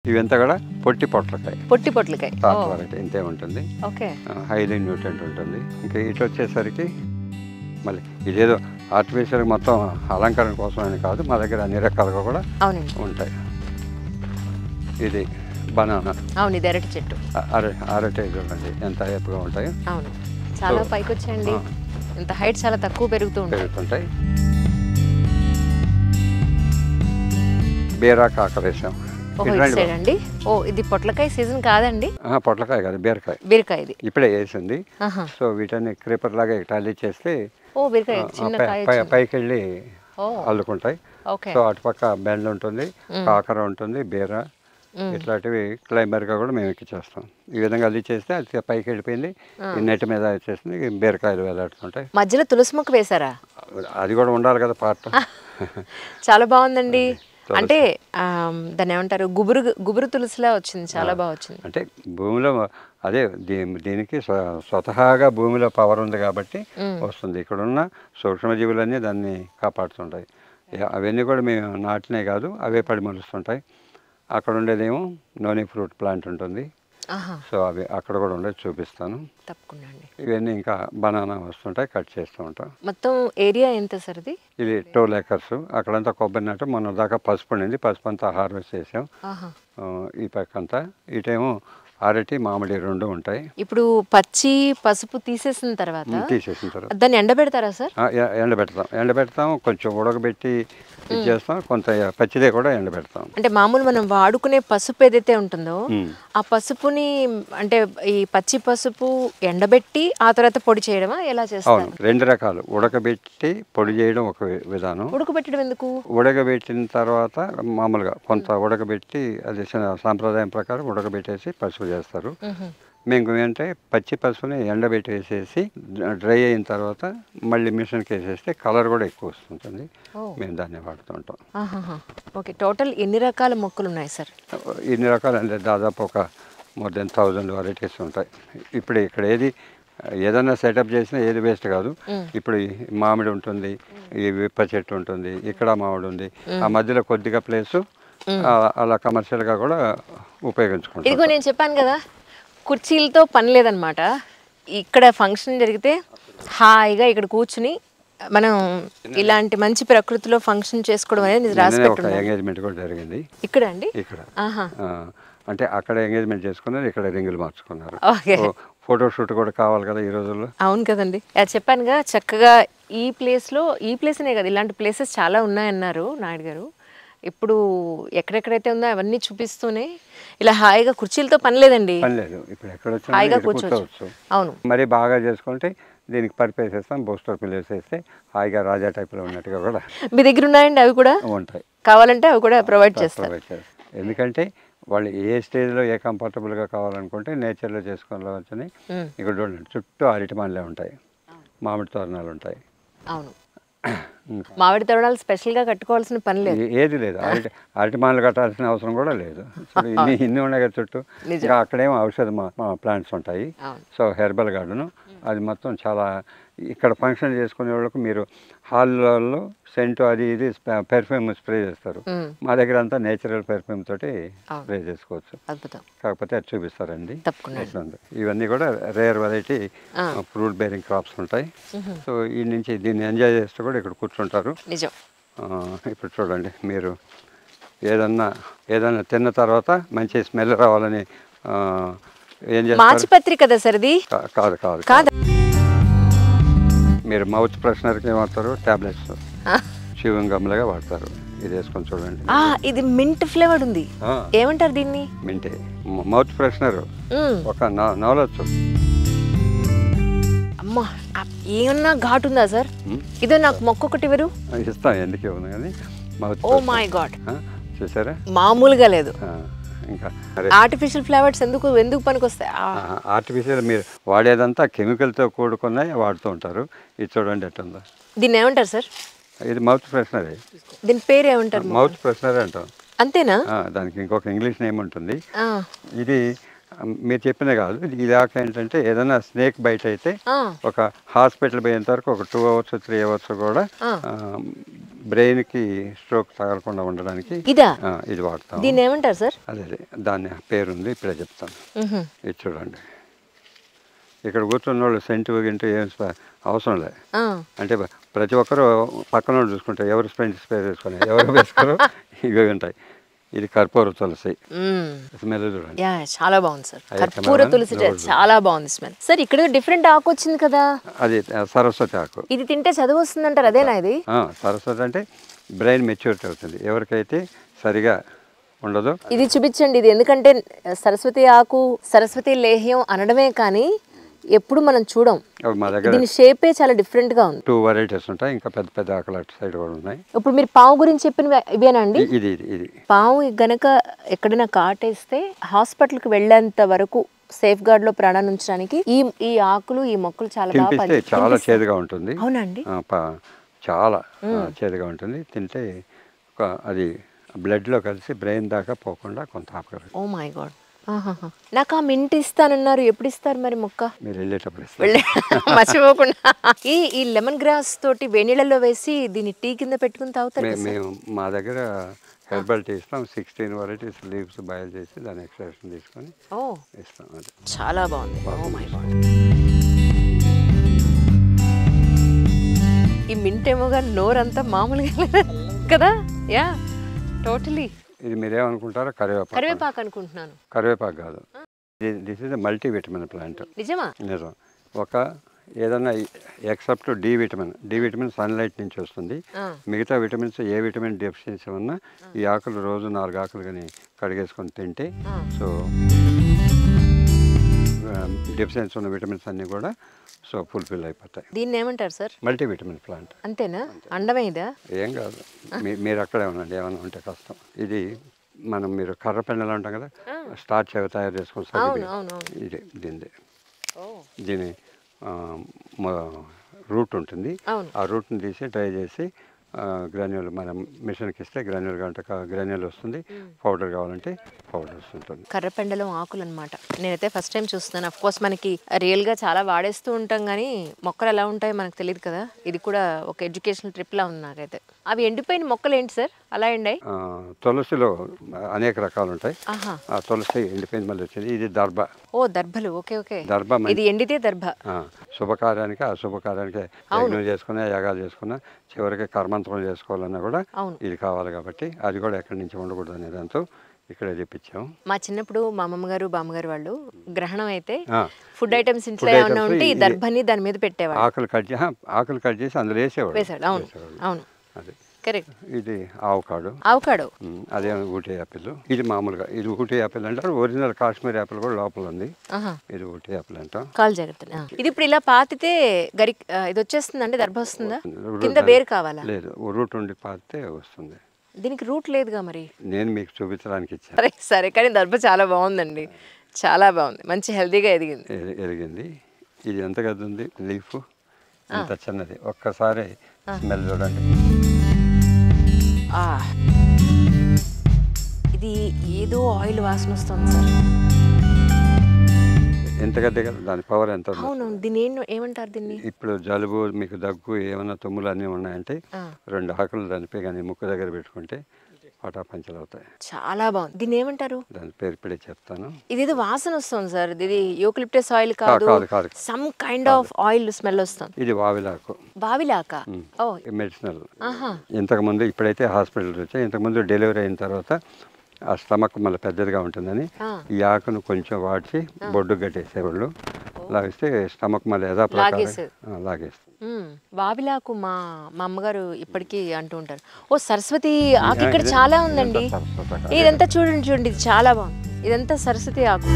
ఇవంతా కూడా పొట్టి పొట్లకాయ. పొట్టి పొట్లకాయ తాట్ వెరైటీ ఇంతే ఉంటుంది. ఓకే. హైలీ న్యూట్రెంట్ ఉంటుంది. ఇంకా ఇటు వచ్చేసరికి మళ్ళీ ఇదేదో ఆర్టిఫిషియల్ మొత్తం అలంకరణ కోసం అని కాదు, మా దగ్గర అన్ని రకాలుగా కూడా ఉంటాయి. ఇది బనానా. అవును, ఇది అరటి చెట్టు. అరటి చూడండి ఎంత ఏపుగా ఉంటాయో. అవును, చాలా పైకి వచ్చాయండి. ఇంత హైట్ చాలా తక్కువ పెరుగుతుంటాయి. బీరా కాకరేసాం. అండి ఓ, ఇది పొట్లకాయ సీజన్ కాదండి? పొట్లకాయ కాదు, బీరకాయ. బీరకాయ ఇది ఇప్పుడే వేసింది. సో వీటిని క్రీపర్ లాగా టాలీ చేస్తే పైకి వెళ్ళి అల్లుకుంటాయి. సో అటుపక్క బెండ్ ఉంటుంది, కాకర ఉంటుంది, బీర, ఇట్లాంటివి క్లైంబర్ గా కూడా మేము ఎక్కిచ్చేస్తాం. ఈ విధంగా అల్లి చేస్తే అది పైకి వెళ్ళిపోయింది. నెట్ మీద వచ్చేసింది, బీరకాయలు వేలాడుతుంటాయి. మధ్యలో తులసి మొక్క వేసారా? అది కూడా ఉండాలి కదా పార్ట్. చాలా బాగుందండి. అంటే దాన్ని ఏమంటారు, గుబురు తులసిలా వచ్చింది, చాలా బాగా వచ్చింది. అంటే భూమిలో అదే దీనికి స్వతహాగా భూమిలో పవర్ ఉంది కాబట్టి వస్తుంది. ఇక్కడ ఉన్న సూక్ష్మజీవులన్నీ దాన్ని కాపాడుతుంటాయి. అవన్నీ కూడా మేము నాటినే కాదు, అవే పడి మొలుస్తుంటాయి. అక్కడ ఉండేదేమో నోని ఫ్రూట్ ప్లాంట్ ఉంటుంది. సో అవి అక్కడ కూడా ఉండేది చూపిస్తాను తప్పకుండా. ఇవన్నీ ఇంకా బనానా వస్తుంటాయి, కట్ చేస్తూ ఉంటాం. మొత్తం ఏరియా ఎంత సార్ ఇది 12 acres. అక్కడంతా కొబ్బరి నాటు, మొన్న దాకా పసుపు ఉండింది, పసుపు అంతా హార్వెస్ట్ చేసాం. ఈ పక్క అంతా ఇటేమో అరటి, మామిడి రెండు ఉంటాయి. ఇప్పుడు పచ్చి పసుపు తీసేసిన తర్వాత దాన్ని ఎండబెడతారా సార్? ఎండబెడతాం, కొంచెం ఉడకబెట్టి ఇచ్చేస్తాం, కొంత పచ్చిదే కూడా ఎండబెడతాం. అంటే మామూలు మనం వాడుకునే పసుపు ఏదైతే ఉంటుందో ఆ పసుపుని, అంటే ఈ పచ్చి పసుపు ఎండబెట్టి ఆ తర్వాత పొడి చేయడమా, ఎలా చేస్తారు? అవును, రెండు రకాలు. ఉడకబెట్టి పొడి చేయడం ఒక విధానం. ఉడకబెట్టడం ఎందుకు? ఉడకబెట్టిన తర్వాత మామూలుగా కొంత ఉడకబెట్టి, అది సాంప్రదాయం ప్రకారం ఉడకబెట్టేసి పసుపు చేస్తారు. మేము ఏంటంటే పచ్చి పసుపుని ఎండబెట్టి వేసేసి డ్రై అయిన తర్వాత మళ్ళీ మిషన్కి వేసేస్తే కలర్ కూడా ఎక్కువ వస్తుంటుంది. మేము దాన్ని వాడుతూ ఉంటాం. ఓకే. టోటల్ ఎన్ని రకాల మొక్కలు ఉన్నాయి సార్? ఇన్ని రకాలు అంటే దాదాపు ఒక మోర్ దెన్ 1000 వెరైటీస్ ఉంటాయి. ఇప్పుడు ఇక్కడ ఏదైనా సెటప్ చేసినా ఏది వేస్ట్ కాదు. ఇప్పుడు మామిడి ఉంటుంది, ఈ విప్ప చెట్టు ఉంటుంది, ఇక్కడ మామిడి ఉంది. ఆ మధ్యలో కొద్దిగా ప్లేసు అలా కమర్షియల్గా కూడా ఉపయోగించుకుంటాం. ఇదిగో నేను చెప్పాను కదా, కుర్చీలతో పని లేదనమాట. ఇక్కడ ఫంక్షన్ జరిగితే హాయిగా ఇక్కడ కూర్చుని మనం ఇలాంటి మంచి ప్రకృతిలో ఫంక్షన్ చేసుకోవడం అనేది రాసి పెట్టున్నాం. ఎంగేజ్మెంట్ కూడా జరిగింది ఇక్కడ అండి. ఇక్కడ అంటే అక్కడ ఎంగేజ్మెంట్ చేసుకున్నారు, ఇక్కడ రింగులు మార్చుకున్నారు. ఫోటోషూట్ కూడా కావాలి కదా ఈ రోజుల్లో. అవును కదండి, అది చెప్పానుగా. చక్కగా ఈ ప్లేస్నే కదా, ఇలాంటి ప్లేసెస్ చాలా ఉన్నాయన్నారు నాయుడు గారు. ఇప్పుడు ఎక్కడెక్కడైతే ఉందో అవన్నీ చూపిస్తూనే ఇలా హాయిగా కుర్చీలతో పని లేదండి. ఇప్పుడు ఎక్కడ హాయిగా కూర్చోవచ్చు. అవును, మరి బాగా చేసుకుంటే దీనికి పరిపు వేసేస్తాం, బోస్టర్ పిల్లు వేసేస్తే హాయిగా రాజా టైప్లో ఉన్నట్టుగా కూడా. మీ దగ్గర ఉన్నాయండి అవి కూడా? ఉంటాయి, కావాలంటే అవి కూడా ప్రొవైడ్ చేస్తారు. ఎందుకంటే వాళ్ళు ఏ స్టేజ్లో ఏ కంఫర్టబుల్గా కావాలనుకుంటే నేచర్లో చేసుకోవాలని. ఇక్కడ చూడండి, చుట్టూ అరటి మాలే ఉంటాయి, మామిడి తోరణాలు ఉంటాయి. అవును, మామిడి తోరణాలు స్పెషల్గా కట్టుకోవాల్సిన పని లేదు, ఏది లేదు. అరటి మాలలు కట్టాల్సిన అవసరం కూడా లేదు. ఇన్ని ఉన్నాయి కదా చుట్టూ. ఇంకా అక్కడేమో ఔషధ ప్లాంట్స్ ఉంటాయి. సో హెర్బల్ గార్డెన్ అది మొత్తం చాలా. ఇక్కడ ఫంక్షన్ చేసుకునే వాళ్ళకు మీరు హాల్లో సెంటు అది ఇది పెర్ఫ్యూమ్ స్ప్రే చేస్తారు. మా దగ్గర అంతా నేచురల్ పెర్ఫ్యూమ్ తోటి స్ప్రే చేసుకోవచ్చు. కాకపోతే అది చూపిస్తారండి. ఇవన్నీ కూడా rare variety fruit bearing crops ఉంటాయి. సో ఈ నుంచి దీన్ని ఎంజాయ్ చేస్తూ కూడా ఇక్కడ కూర్చుంటారు. ఇప్పుడు చూడండి, మీరు ఏదన్నా తిన్న తర్వాత మంచి స్మెల్ రావాలని ఏం చేస్తారు? కదా సార్ ఇది? కాదు. మీరు మౌత్ ఫ్రెషనర్కి ఏమవుతారు, టాబ్లెట్స్ చ్యూయింగ్ గమ్ లాగా వాడతారు. ఇది వేసుకొని చూడండి. ఇది మింట్ ఫ్లేవర్డ్ ఉంది, ఏమంటారు దీన్ని? మింటే మౌత్ ఫ్రెషనర్. ఒక నవలొచ్చు. అమ్మా, ఏమన్నా ఘాటు ఉందా సార్? ఇదో నాకు మొక్క ఒకటి ఇవ్వరు? ఇస్తాం, ఎందుకు ఇవ్వను కానీ. ఓ మై గాడ్, చూసారా, మామూలుగా లేదు. ఇంకా ఆర్టిఫిషియల్ ఫ్లేవర్స్ ఎందుకు పనికొస్తాయి? ఆర్టిఫిషియల్ మీరు వాడేదంతా కెమికల్తో కూడుకున్నాయి వాడుతూ ఉంటారు. ఇది చూడండి ఎట్టుందో. దీన్ని ఏమంటారు సార్? ఇది మౌత్ ఫ్రెషనర్. దీని పేరు ఏమంటారు? మౌత్ ఫ్రెషనర్ అంటాం. అంతేనా? దానికి ఇంకొక ఇంగ్లీష్ నేమ్ ఉంటుంది. ఇది మీరు చెప్పిన కాదు, ఇది దాకా ఏంటంటే ఏదైనా స్నేక్ బైట్ అయితే ఒక హాస్పిటల్ పోయేంత వరకు ఒక 2 hours 3 hours కూడా బ్రెయిన్కి స్ట్రోక్ తగలకుండా ఉండడానికి ఇదా ఇది వాడతాం. దీన్ని ఏమంటారు సార్? అదే దాని పేరుంది, ఇప్పుడే చెప్తాను. ఇది చూడండి, ఇక్కడ కూర్చున్న వాళ్ళు సెంటు గింటు ఏం అవసరం లేదు. అంటే ప్రతి ఒక్కరు పక్కన చూసుకుంటారు, ఎవరు స్ప్రే వేసుకొని ఎవరు వేసుకోరు, ఇవి ఉంటాయి. ఇది కర్పూర తులసి స్మెల్ చూడండి. చాలా బాగుంది సార్, కర్పూర తులసి చాలా బాగుంది స్మెల్. సార్ ఇక్కడ డిఫరెంట్ ఆకు వచ్చింది కదా, అది సరస్వతి ఆకు. ఇది తింటే చదువు వస్తుంది అంటారు, అదేనా ఇది? సరస్వతి అంటే బ్రెయిన్ మెచ్యూరిటీ అవుతుంది ఎవరికైతే సరిగా ఉండదు. ఇది చూపించండి, ఇది ఎందుకంటే సరస్వతి ఆకు సరస్వతి లేహ్యం అనడమే కానీ ఎప్పుడు మనం చూడం. మా దగ్గర దీని షేపే చాలా డిఫరెంట్ గా ఉంది. 2 varieties ఉంటాయి, ఇంకా పెద్ద పెద్ద ఆకులు అటు సైడ్ కూడా ఉన్నాయి. ఇప్పుడు మీరు పావు గురించి చెప్పిన ఇవేనా అండి? ఇది పావు గనక ఎక్కడైనా కాటేస్తే హాస్పిటల్కి వెళ్ళేంత వరకు సేఫ్ గార్డ్ లో ప్రాణాన్ని ఉంచడానికి ఈ ఆకులు ఈ మొక్కలు చాలా బాగా చాలా చేదుగా ఉంటుంది. అవునండి, చాలా చేదుగా ఉంటుంది. తింటే అది బ్లడ్ లో కలిసి బ్రెయిన్ దాకా పోకుండా కొంత ఆపగలరు. ఓ మై గాడ్. నాకు ఆ మింట్ ఇస్తానన్నారు, ఎప్పుడు ఇస్తారు మరి మొక్క? మీరు వెళ్ళేటప్పుడు మర్చిపోకుండా. ఈ లెమన్ గ్రాస్ తోటి వేణీళ్ళలో వేసి దీన్ని టీ కింద పెట్టుకుని తాగుతారు. మేము మా దగ్గర హెర్బల్ టీ ఇస్తాం, 16 varieties లీవ్స్ బాయిల్ చేసి దాని ఎక్స్ట్రాక్షన్ తీసుకొని ఇస్తాం. అది చాలా బాగుంది. Oh my god. ఈ మింట్ ఏమోగా నోరంతా మామూలుగా కదా. Yeah totally. ఇది మీరేమనుకుంటారో కరివేపాకు అనుకుంటున్నాను. కరివేపాకు కాదు, this is multi vitamin plant. నిజమా? నిజం. ఏదన్నా ఎక్సెప్ట్ డి విటమిన్ సన్లైట్ నుంచి వస్తుంది. మిగతా విటమిన్స్ ఏ విటమిన్ డెఫిషియన్సీ ఉన్నా ఈ ఆకులు రోజు 4 ఆకులు కానీ కడిగేసుకొని తింటే సో డెఫిషియన్సీ ఉన్న విటమిన్స్ అన్నీ కూడా సో ఫుల్ఫిల్ అయిపోతాయి. దీన్ని ఏమంటారు సార్? Multi vitamin plant. అంతేనా? అండమే ఇదా? ఏం కాదు, మీరు అక్కడే ఉండండి, ఏమైనా ఉంటే కష్టం. ఇది మీరు కర్ర పెండలు అంటాం కదా, స్టార్చ్ తయారు చేసుకుని ఇది దీని రూట్ ఉంటుంది. ఆ రూట్ని తీసి డ్రై చేసి గ్రాన్యూల్ మనం మిషన్కి ఇస్తే గ్రాన్యూల్ కావాలంటే గ్రాన్యూల్ వస్తుంది, పౌడర్ కావాలంటే పౌడర్ వస్తుంటుంది. కర్రపెండలం ఆకులు అనమాట. నేనైతే ఫస్ట్ టైం చూస్తున్నాను. అఫ్ కోర్స్ మనకి రియల్గా చాలా వాడేస్తూ ఉంటాం కానీ మొక్కలు ఎలా ఉంటాయో మనకు తెలియదు కదా. ఇది కూడా ఒక ఎడ్యుకేషనల్ ట్రిప్లా ఉంది నాకైతే. అవి ఎండిపోయిన మొక్కలు ఏంటి సార్ అలా ఎండాయి? తులసిలో అనేక రకాలు ఉంటాయి. ఆ తులసి ఎండిపోయింది మళ్ళీ వచ్చింది. ఇది దర్భ. ఓ దర్భలు. Okay okay. దర్భ ఇది ఎండితే దర్భ. శుభకార్యానికి అశుభకార్యానికి యజ్ఞం చేసుకున్నా యాగాలు చేసుకున్నా చివరికి కర్మంత్రం చేసుకోవాలన్నా కూడా ఇది కావాలి కాబట్టి అది కూడా ఎక్కడి నుంచి ఉండకూడదు అనే దాంతో ఇక్కడే తెప్పించాము. మా చిన్నప్పుడు మా అమ్మగారు బామ్మగారు వాళ్ళు గ్రహణం అయితే ఫుడ్ ఐటమ్స్ ఇంట్లో ఏమన్నా ఉంటే ఈ దర్భని దాని మీద పెట్టేవాళ్ళు. ఆకులు కట్ చేసి అందులో వేసేవాడు. అవును అవును, అది కరెక్ట్. ఇది ఆవకాడో. అదే ఊటీ యాపిల్. ఇది మామూలుగా ఇది ఊటీ యాపిల్ అంటారు. ఒరిజినల్ కాశ్మీర్ యాపిల్ కూడా లోపల ఉంది. ఇది ఊటీ యాపిల్ అంటాం. కాలు జాగ్రత్త. ఇది ఇప్పుడు ఇలా పాతితే గరి ఇది వచ్చేస్తుంది అంటే దర్భ వస్తుందా? కింద వేరు కావాలా? లేదు, రూట్ ఉండి పాతితే వస్తుంది. దీనికి రూట్ లేదుగా మరి. నేను మీకు చూపించడానికి ఇచ్చాను. సరే కానీ దర్భ చాలా బాగుందండి, చాలా బాగుంది, మంచి హెల్దీగా ఎదిగింది. ఇది ఎంత గది ఉంది లీఫ్, ఎంత చిన్నది. ఒక్కసారి స్మెల్ చూడండి. ఇది ఏదో ఆయిల్ వాసన వస్తుంది సార్. ఎంత గడ్డి కదా, దాని పవర్ ఎంత. అవును, దీన్ని ఏమంటారు దీన్ని? ఇప్పుడు జలుబు మీకు దగ్గు ఏమన్నా తుమ్ములు అన్నీ ఉన్నాయంటే 2 ఆకులు దానిపై కానీ ముక్కు దగ్గర పెట్టుకుంటే పటాపంచలు అవుతాయి. చాలా బాగుంది. దీన్ని ఏమంటారు? దాని పేరు ఇప్పుడే చెప్తాను. ఇదేదో వాసన వస్తుంది సార్. ఇది యూకలిప్టస్ ఆయిల్ కాదు, some kind of oil smell వస్తుంది. ఇది వావిలాకు. వావిలాక మెడిసినల్. ఇంతకుముందు ఇప్పుడైతే హాస్పిటల్ వచ్చాయి. ఇంతకుముందు డెలివరీ అయిన తర్వాత ఆ స్టమక్ మళ్ళీ పెద్దదిగా ఉంటుందని ఈ ఆకును కొంచెం వాడిచి బొడ్డు కట్టేసేవాళ్ళు. లాగిస్తే స్టమక్ మళ్ళీ లాగేస్తుంది. వావిలాకు మా అమ్మగారు ఇప్పటికీ అంటూ ఉంటారు. ఓ సరస్వతి ఆకు ఇక్కడ చాలా ఉందండి. ఇదంతా చూడండి, ఇది చాలా బాగుంది. ఇదంతా సరస్వతి ఆకు.